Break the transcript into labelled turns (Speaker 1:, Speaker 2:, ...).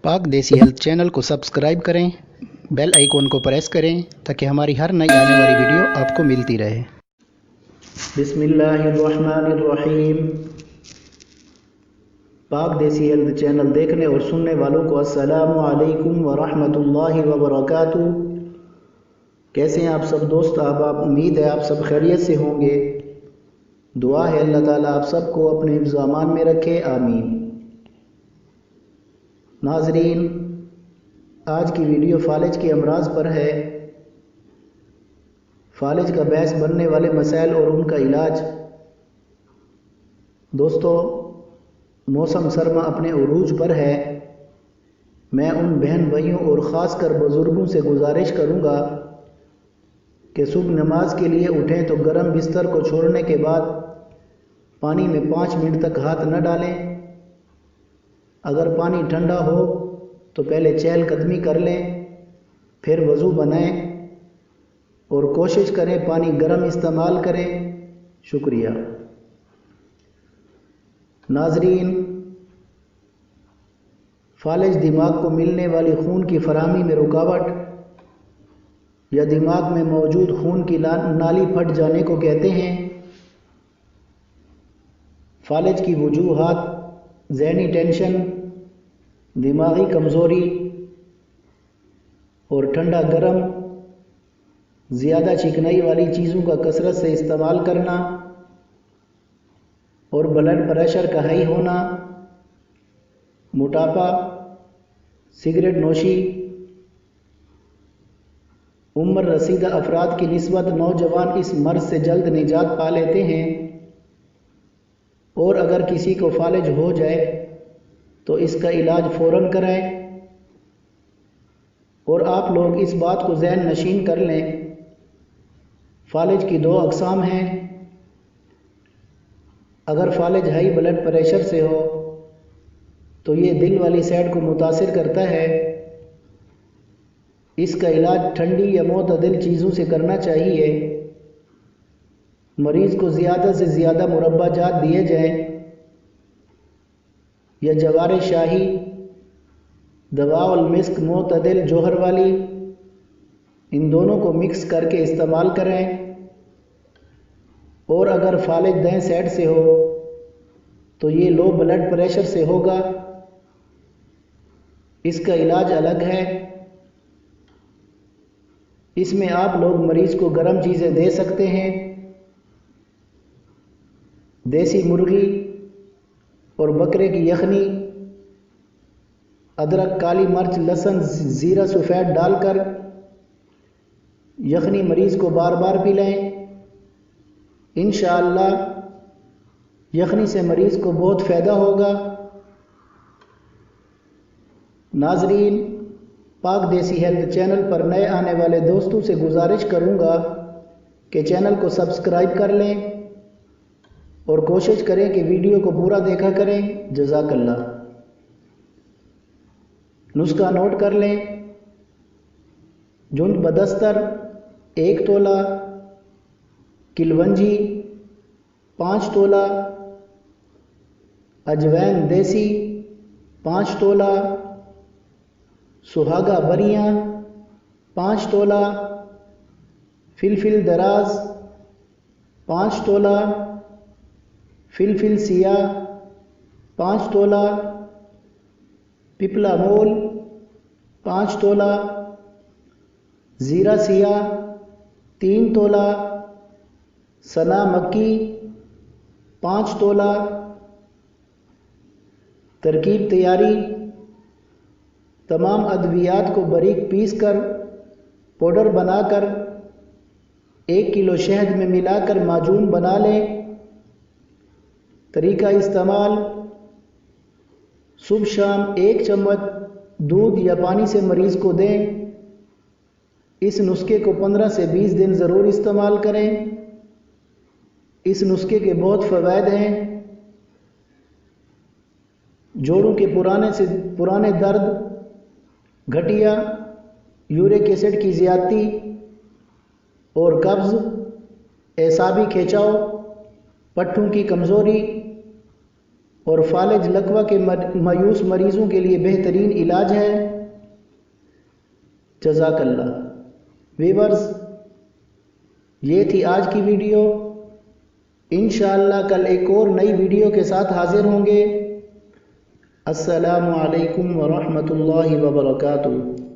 Speaker 1: पाक देसी health channel को सब्सक्राइब करें, बेल आइकॉन को प्रेस करें ताकि हमारी हर नई आने वाली वीडियो आपको मिलती रहे।
Speaker 2: बिस्मिल्लाहिर्रहमानिर्रहीम। पाक देसी हेल्थ चैनल देखने और सुनने वालों को अस्सलामु अलैकुम व रहमतुल्लाहि व बरकातुहू। कैसे हैं आप सब दोस्त? आप उम्मीद है आप सब खैरियत से होंगे। दुआ है अल्लाह ताला आप सबको अपने हिफ्ज़ व अमान में रखे, आमीन। नाज़रीन, आज की वीडियो फालिज के अमराज पर है। फालिज का बहस बनने वाले मसाइल और उनका इलाज। दोस्तों, मौसम सरमा अपने उरूज पर है। मैं उन बहन भाइयों और ख़ास कर बुज़ुर्गों से गुजारिश करूँगा कि सुबह नमाज के लिए उठें तो गर्म बिस्तर को छोड़ने के बाद पानी में 5 मिनट तक हाथ न डालें। अगर पानी ठंडा हो तो पहले चहलकदमी कर लें, फिर वज़ू बनाएं और कोशिश करें पानी गर्म इस्तेमाल करें। शुक्रिया। नाज़रीन, फालिज दिमाग को मिलने वाली खून की फराहमी में रुकावट या दिमाग में मौजूद खून की नाली फट जाने को कहते हैं। फालिज की वजूहात ज़हनी टेंशन, दिमागी कमज़ोरी और ठंडा गर्म, ज़्यादा चिकनाई वाली चीज़ों का कसरत से इस्तेमाल करना और ब्लड प्रेशर का हाई होना, मोटापा, सिगरेट नोशी, उम्र रसीदा अफराद की निस्बत नौजवान इस मर्ज से जल्द निजात पा लेते हैं। और अगर किसी को फालिज हो जाए तो इसका इलाज फ़ौरन कराएं। और आप लोग इस बात को ज़हन नशीन कर लें, फालिज की 2 अक़साम हैं। अगर फालिज हाई ब्लड प्रेशर से हो तो ये दिल वाली साइड को मुतासिर करता है। इसका इलाज ठंडी या मोतदिल चीज़ों से करना चाहिए। मरीज़ को ज़्यादा से ज़्यादा मुरब्बा जात दिए जाएं या जवार शाही, दवा और मिस्क मोतदिल जोहर वाली, इन दोनों को मिक्स करके इस्तेमाल करें। और अगर फालिज दाएं साइड से हो तो ये लो ब्लड प्रेशर से होगा। इसका इलाज अलग है। इसमें आप लोग मरीज़ को गर्म चीज़ें दे सकते हैं। देसी मुर्गी और बकरे की यखनी, अदरक, काली मिर्च, लहसुन, ज़ीरा, सफ़ेद डालकर यखनी मरीज़ को बार बार पिलाएं। इंशाअल्लाह यखनी से मरीज़ को बहुत फ़ायदा होगा। नाज़रीन, पाक देसी हेल्थ चैनल पर नए आने वाले दोस्तों से गुजारिश करूँगा कि चैनल को सब्सक्राइब कर लें और कोशिश करें कि वीडियो को पूरा देखा करें। जज़ाकल्लाह। नुस्खा नोट कर लें। जुंद बदस्तर 1 तोला, किलवंजी 5 तोला, अजवैन देसी 5 तोला, सुहागा बरियाँ 5 तोला, फिलफिल दराज 5 तोला, फिलफिल सिया 5 तोला, पिपला मोल 5 तोला, ज़ीरा सिया 3 तोला, सना मक्की 5 तोला। तरकीब तैयारी: तमाम अद्वियात को बारीक पीस कर पाउडर बनाकर 1 किलो शहद में मिलाकर माजून बना लें। तरीका इस्तेमाल: सुबह शाम 1 चम्मच दूध या पानी से मरीज़ को दें। इस नुस्खे को 15 से 20 दिन ज़रूर इस्तेमाल करें। इस नुस्खे के बहुत फ़वाइद हैं। जोड़ों के पुराने दर्द, गठिया, यूरिक एसिड की ज़्यादती और कब्ज़, एसाबी खिंचाव, पट्ठों की कमज़ोरी اور فالج لقوہ کے مایوس مریضوں کے لیے بہترین علاج ہے۔ جزاک اللہ۔ ویورز، یہ تھی آج کی ویڈیو۔ انشاءاللہ کل ایک اور نئی ویڈیو کے ساتھ حاضر ہوں گے۔ السلام علیکم ورحمۃ اللہ وبرکاتہ۔